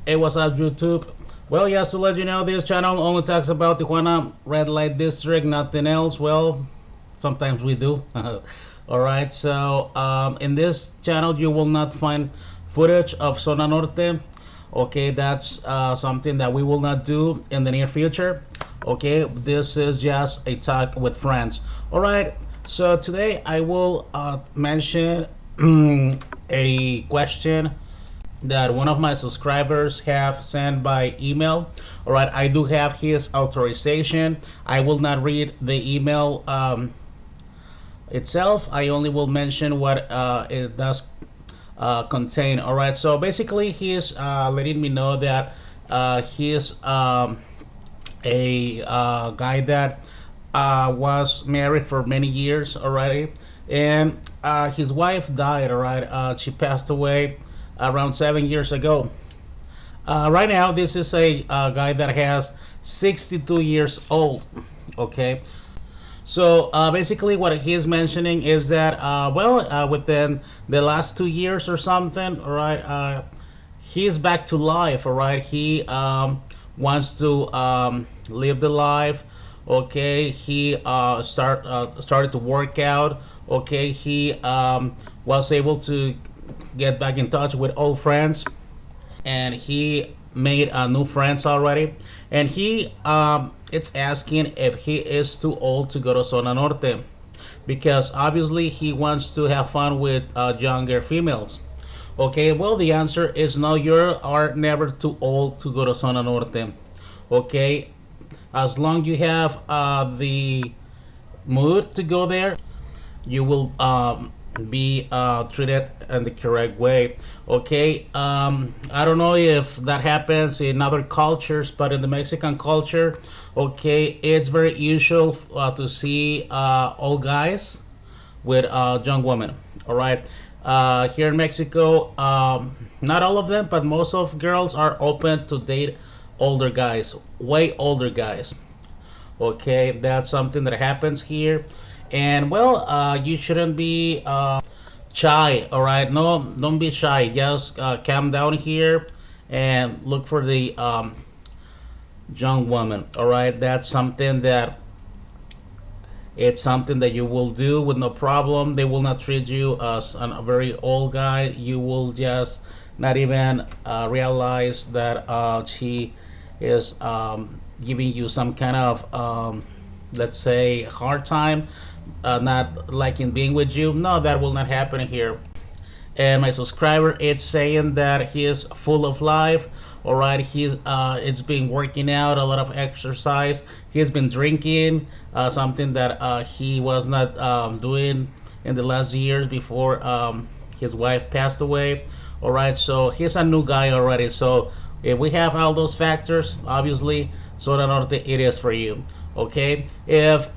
Hey, what's up, YouTube? Well, yes, to let you know, this channel only talks about Tijuana red light district, nothing else. Well, sometimes we do. All right, so in this channel, you will not find footage of Zona Norte. Okay, that's something that we will not do in the near future. Okay, this is just a talk with friends. All right, so today I will mention a question that one of my subscribers have sent by email. All right, I do have his authorization. I will not read the email itself. I only will mention what it does contain. All right, so basically he's letting me know that he's a guy that was married for many years already, and his wife died. All right, she passed away around 7 years ago. Right now, this is a guy that has 62 years old. Okay, so basically, what he is mentioning is that within the last 2 years or something, all right, he is back to life. All right, he wants to live the life. Okay, he started to work out. Okay, he was able to get back in touch with old friends, and he made new friends already. And he it's asking if he is too old to go to Zona Norte, because obviously he wants to have fun with younger females. Okay, well, the answer is no. You are never too old to go to Zona Norte. Okay, as long you have the mood to go there, you will be treated in the correct way. Okay, I don't know if that happens in other cultures, but in the Mexican culture, okay, it's very usual to see old guys with young women. All right, here in Mexico, not all of them, but most of girls are open to date older guys, way older guys. Okay, that's something that happens here. And well, you shouldn't be shy. All right, no, don't be shy. Just calm down here and look for the young woman. All right, that's something that it's something that you will do with no problem. They will not treat you as a very old guy. You will just not even realize that she is giving you some kind of let's say hard time, not liking being with you. No, that will not happen here. And my subscriber is saying that he is full of life. All right, he's it's been working out, a lot of exercise. He's been drinking, something that he was not doing in the last years before his wife passed away. All right, so he's a new guy already. So if we have all those factors, obviously Zona Norte it is for you. Okay, if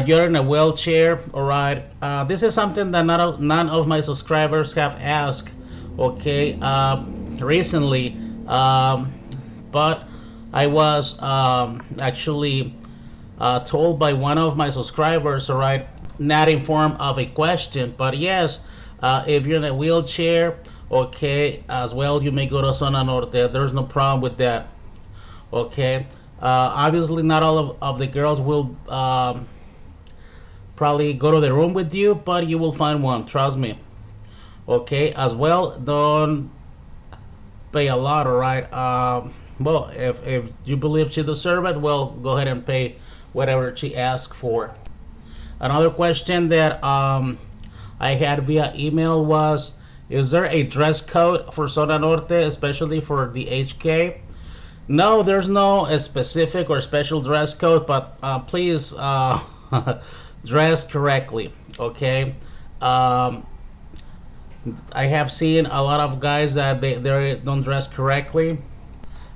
you're in a wheelchair, all right, this is something that none of my subscribers have asked. Okay, recently, but I was actually told by one of my subscribers, all right, not in form of a question, but yes, if you're in a wheelchair, okay, as well, you may go to Zona Norte. There's no problem with that. Okay, obviously, not all of the girls will probably go to the room with you, but you will find one. Trust me. Okay, as well, don't pay a lot. All right. Well, if you believe she deserves it, well, go ahead and pay whatever she asks for. Another question that I had via email was, is there a dress code for Zona Norte, especially for the HK? No, there's no specific or special dress code, but please dress correctly. Okay. I have seen a lot of guys that they don't dress correctly.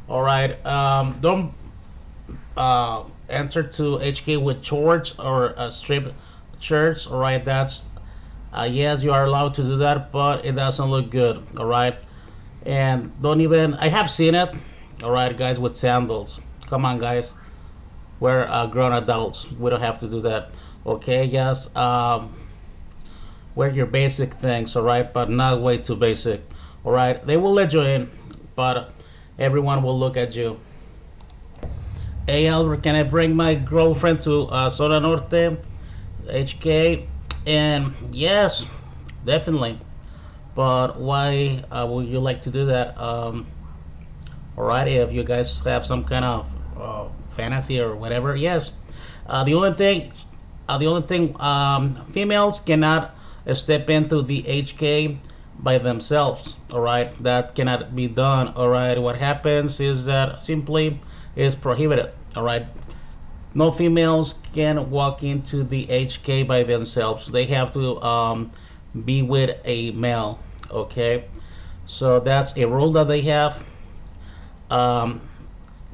All right. Don't enter to HK with shorts or strip shirts. All right. That's yes, you are allowed to do that, but it doesn't look good. All right. And don't even. I have seen it. All right, guys with sandals. Come on, guys. We're grown adults. We don't have to do that. Okay. Yes. Wear your basic things. All right, but not way too basic. All right, they will let you in, but everyone will look at you. Hey Albert, can I bring my girlfriend to Zona Norte, HK? And yes, definitely. But why would you like to do that? Alright, if you guys have some kind of fantasy or whatever, yes. The only thing, females cannot step into the HK by themselves. All right, that cannot be done. All right, what happens is that simply is prohibited. All right, no females can walk into the HK by themselves. They have to be with a male. Okay, so that's a rule that they have. Um,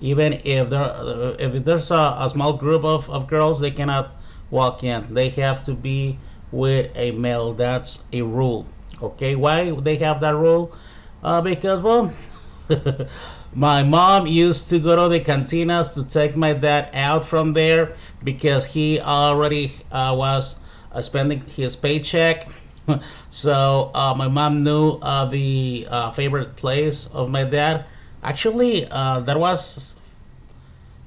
Even if there's a small group of girls, they cannot walk in. They have to be with a male. That's a rule. Okay, why they have that rule? Because well, my mom used to go to the cantinas to take my dad out from there because he already was spending his paycheck. So my mom knew the favorite place of my dad. Actually, that was,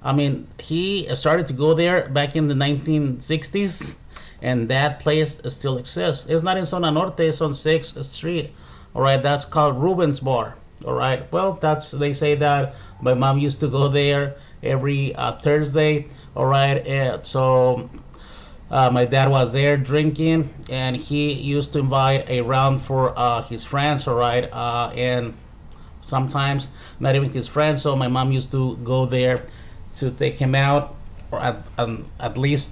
I mean, he started to go there back in the 1960s, and that place still exists. It's not in Zona Norte, it's on 6th Street. All right, that's called Ruben's Bar. All right, well, that's, they say that my mom used to go there every Thursday. All right, so my dad was there drinking, and he used to invite a round for his friends. All right, and sometimes not even his friends. So my mom used to go there to take him out, or at least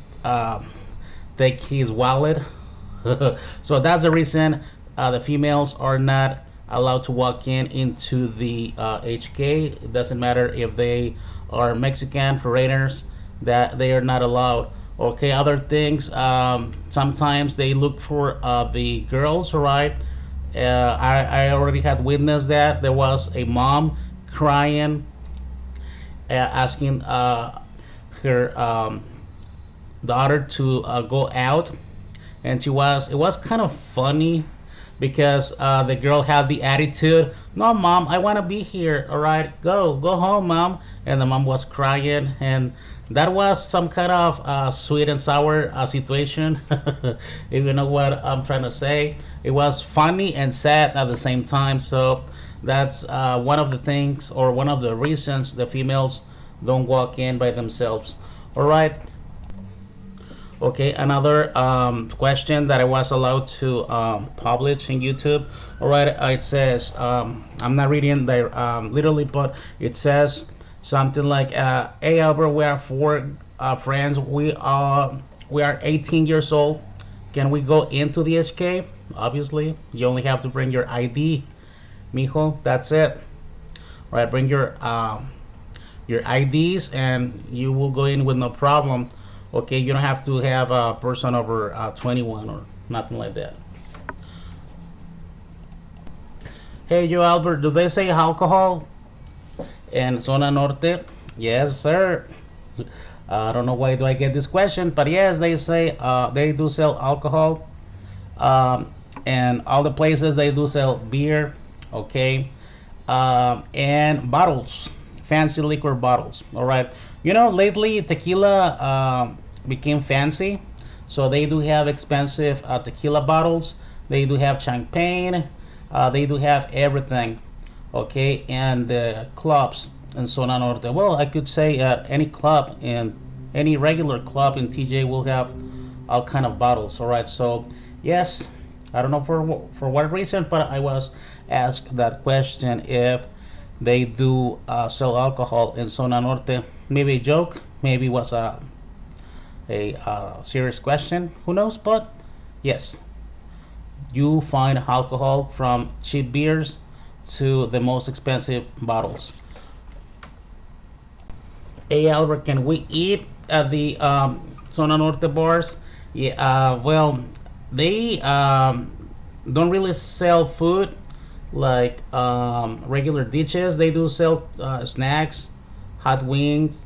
take his wallet. So that's the reason the females are not allowed to walk in into the HK. It doesn't matter if they are Mexican foreigners; that they are not allowed. Okay, other things. Sometimes they look for the girls, right? I already had witnessed that there was a mom crying, asking her daughter to go out, and it was kind of funny because the girl had the attitude, no mom, I want to be here, all right, go home mom, and the mom was crying, and that was some kind of sweet and sour situation. If you know what I'm trying to say, it was funny and sad at the same time. So that's one of the things, or one of the reasons the females don't walk in by themselves. All right. Okay, another question that I was allowed to publish in YouTube. All right, it says, I'm not reading the literally, but it says something like, "Hey Albert, we are four friends. We are 18 years old. Can we go into the HK?" Obviously, you only have to bring your ID, mijo. That's it. All right, bring your IDs, and you will go in with no problem. Okay, you don't have to have a person over 21 or nothing like that. Hey, you Albert, do they say alcohol in Zona Norte? Yes, sir. I don't know why do I get this question, but yes, they say they do sell alcohol, and all the places they do sell beer, okay, and bottles, fancy liquor bottles. All right, you know, lately tequila became fancy, so they do have expensive tequila bottles. They do have champagne. They do have everything, okay, and clubs in Zona Norte. Well, I could say any club in any regular club in TJ will have all kind of bottles. All right, so yes, I don't know for what reason, but I was asked that question if they do sell alcohol in Zona Norte. Maybe a joke, maybe it was a serious question. Who knows? But yes, you find alcohol from cheap beers to the most expensive bottles. Hey Albert, can we eat at the Zona Norte bars? Yeah, well, they don't really sell food like regular dishes. They do sell snacks, hot wings,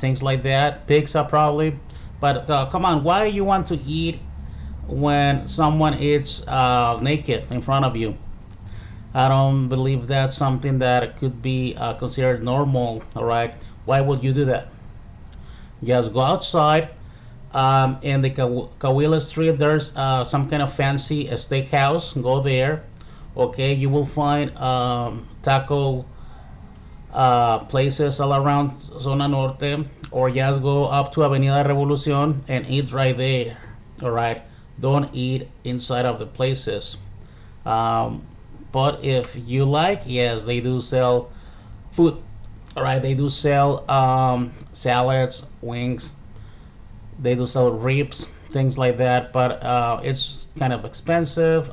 things like that. Pizza probably. But come on, why you want to eat when someone is naked in front of you? I don't believe that's something that could be considered normal. All right, why would you do that? Just go outside. In the Cahuila Street, there's some kind of fancy steakhouse. Go there. Okay, you will find taco places all around Zona Norte, or just go up to Avenida Revolucion and eat right there. All right, don't eat inside of the places. Um, but if you like, yes, they do sell food. All right, they do sell salads, wings. They do sell ribs, things like that. But it's kind of expensive,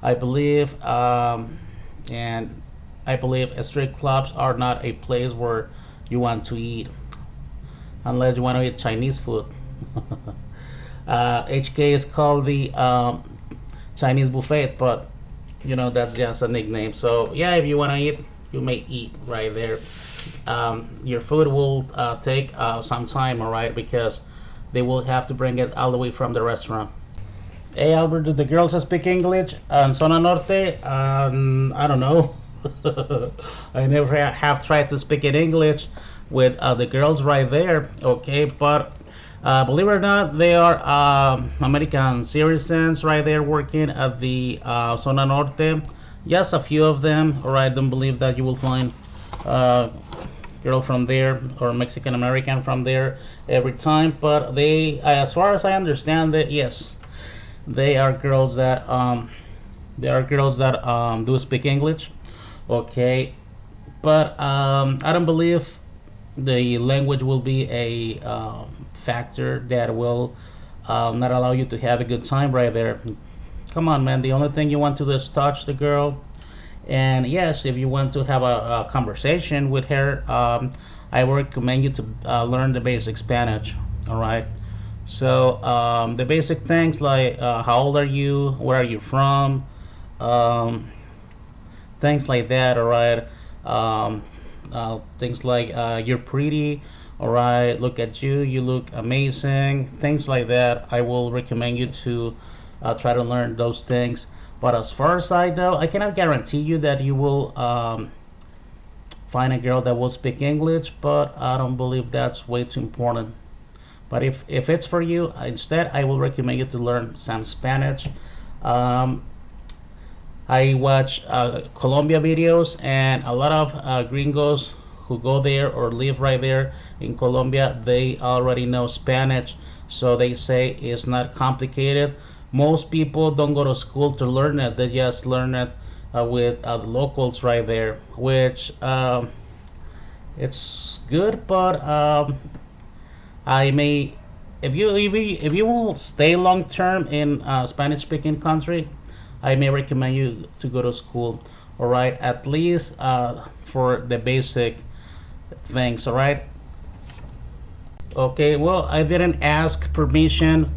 I believe. And I believe strip clubs are not a place where you want to eat unless you want to eat Chinese food. HK is called the Chinese buffet, but that's just a nickname. So yeah, if you want to eat, you may eat right there. Your food will take some time, all right, because they will have to bring it all the way from the restaurant. Hey Albert, do the girls speak English on Zona Norte? I don't know. I never have tried to speak in English with the girls right there. Okay, but believe it or not, they are American citizens right there working at the Zona Norte. Yes, a few of them. All right, don't believe that you will find uh, girl from there or Mexican American from there every time. But they, as far as I understand it, yes, they are girls that do speak English. Okay, but I don't believe the language will be a factor that will not allow you to have a good time right there. Come on, man. The only thing you want to do is touch the girl. And yes, if you want to have a conversation with her, I would recommend you to learn the basic Spanish. All right. So the basic things like how old are you, where are you from, um, things like that. All right. Things like you're pretty. All right. Look at you. You look amazing. Things like that. I will recommend you to try to learn those things. But as far as I know, I cannot guarantee you that you will find a girl that will speak English. But I don't believe that's way too important. But if it's for you, instead, I will recommend you to learn some Spanish. Um, I watch Colombia videos, and a lot of gringos who go there or live right there in Colombia, they already know Spanish, so they say it's not complicated. Most people don't go to school to learn it; they just learn it with the locals right there, which it's good, but I may, if you will stay long term in a Spanish speaking country, I may recommend you to go to school. All right, at least for the basic things. All right. Okay. Well, I didn't ask permission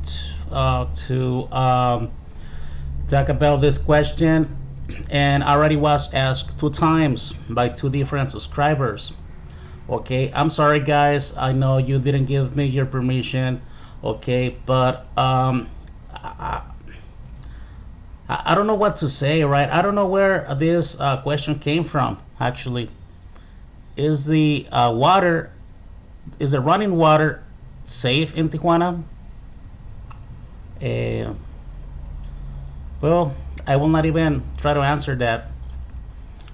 to talk about this question, and I already was asked two times by two different subscribers. Okay, I'm sorry, guys. I know you didn't give me your permission. Okay, but I don't know what to say, right? I don't know where this question came from. Actually, is the water, is the running water safe in Tijuana? Uh, well, I will not even try to answer that.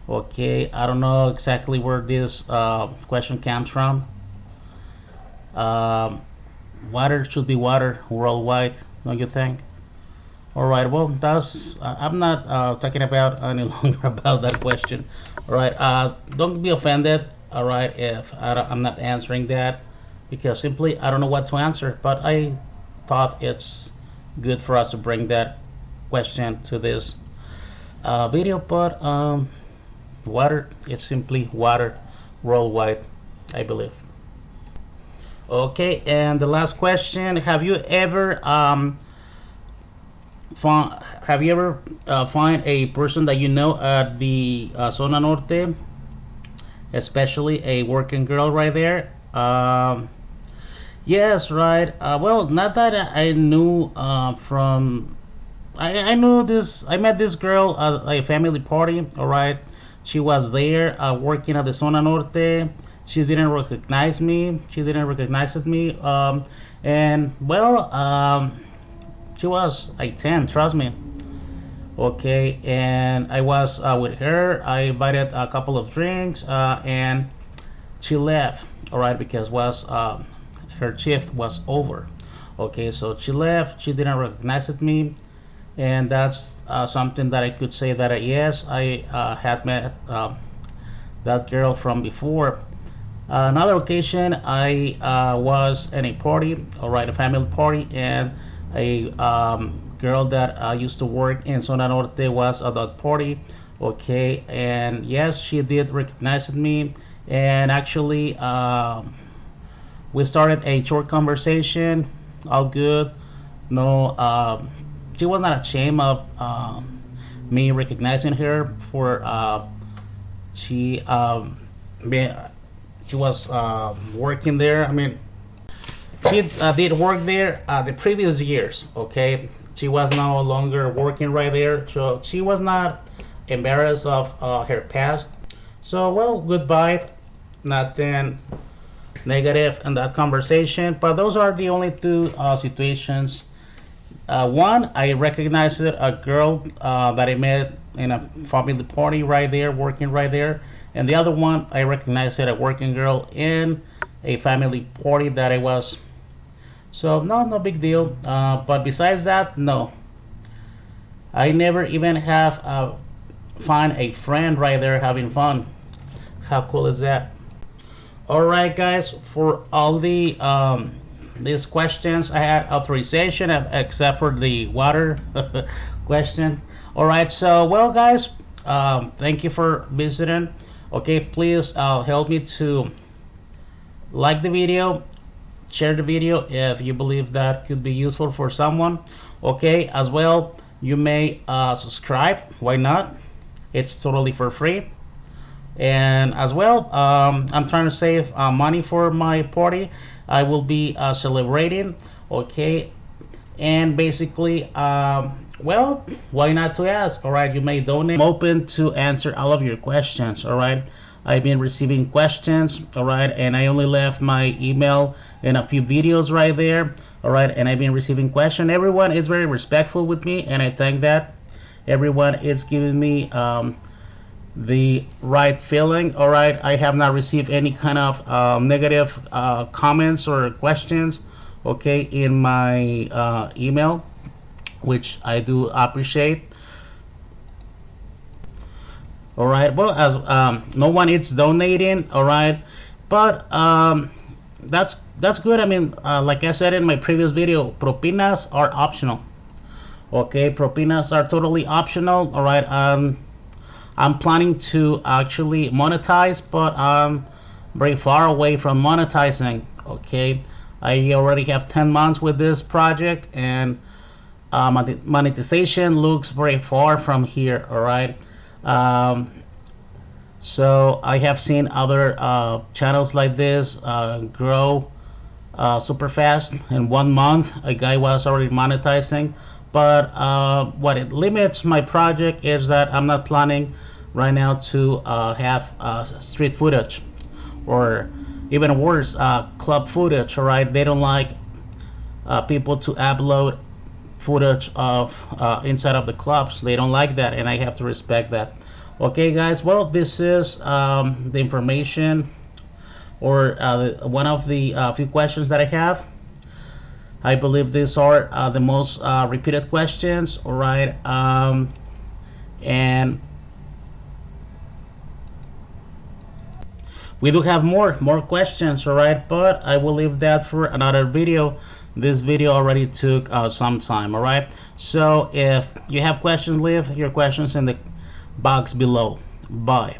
Okay, I don't know exactly where this question comes from. Um, Water should be water worldwide, don't you think? All right. Well, that's. I'm not talking about any longer about that question. All right. Don't be offended. All right. If I'm not answering that, because simply I don't know what to answer. But I thought it's good for us to bring that question to this video. But water, it's simply water worldwide, I believe. Okay. And the last question: Have you ever find a person that you know at the Zona Norte, especially a working girl right there? Yes, right. Well, not that I knew from. I knew this. I met this girl at a family party. All right, she was there working at the zona norte. She didn't recognize me. She didn't recognize me. And well, she was like 10. Trust me. Okay, and I was with her. I invited a couple of drinks, and she left. All right, because was her shift was over. Okay, so she left. She didn't recognize me, and that's something that I could say that yes, I had met that girl from before. Another occasion, I was in a party, all right, a family party, and a girl that used to work in Zona Norte was at that party, okay, and yes, she did recognize me, and actually, we started a short conversation, all good. No, she was not ashamed of me recognizing her for she me- she was working there. I mean, she did work there the previous years. Okay, she was no longer working right there, so she was not embarrassed of her past. So well, goodbye. Nothing negative in that conversation. But those are the only two situations. One, I recognized a girl that I met in a family party right there, working right there. And the other one, I recognized a working girl in a family party that I was. So, no, no big deal. But besides that, no. I never even have find a friend right there having fun. How cool is that? All right, guys. For all these questions, I had authorization except for the water question. All right. So, well, guys, thank you for visiting. Okay, please help me to like the video, share the video if you believe that could be useful for someone. Okay, as well, you may subscribe. Why not? It's totally for free. And as well, I'm trying to save money for my party. I will be celebrating. Okay, and basically, well, why not to ask? All right, you may donate. I'm open to answer all of your questions. All right, I've been receiving questions. All right, and I only left my email in a few videos right there. All right, and I've been receiving questions. Everyone is very respectful with me, and I thank that. Everyone is giving me the right feeling. All right, I have not received any kind of negative comments or questions, okay, in my email, which I do appreciate. All right, well, as no one is donating, all right, but that's good. I mean, like I said in my previous video, propinas are optional. Okay, propinas are totally optional. All right, I'm planning to actually monetize, but I'm very far away from monetizing. Okay, I already have 10 months with this project, and monetization looks very far from here. All right. Um, so I have seen other channels like this grow super fast. In 1 month, a guy was already monetizing. But what it limits my project is that I'm not planning right now to have street footage, or even worse, club footage. All right, they don't like people to upload footage of inside of the clubs. They don't like that, and I have to respect that. Okay, guys. Well, this is the information, or one of the few questions that I have. I believe these are the most repeated questions. All right, and we do have more questions. All right, but I will leave that for another video. This video already took some time. All right, so if you have questions, leave your questions in the box below. Bye.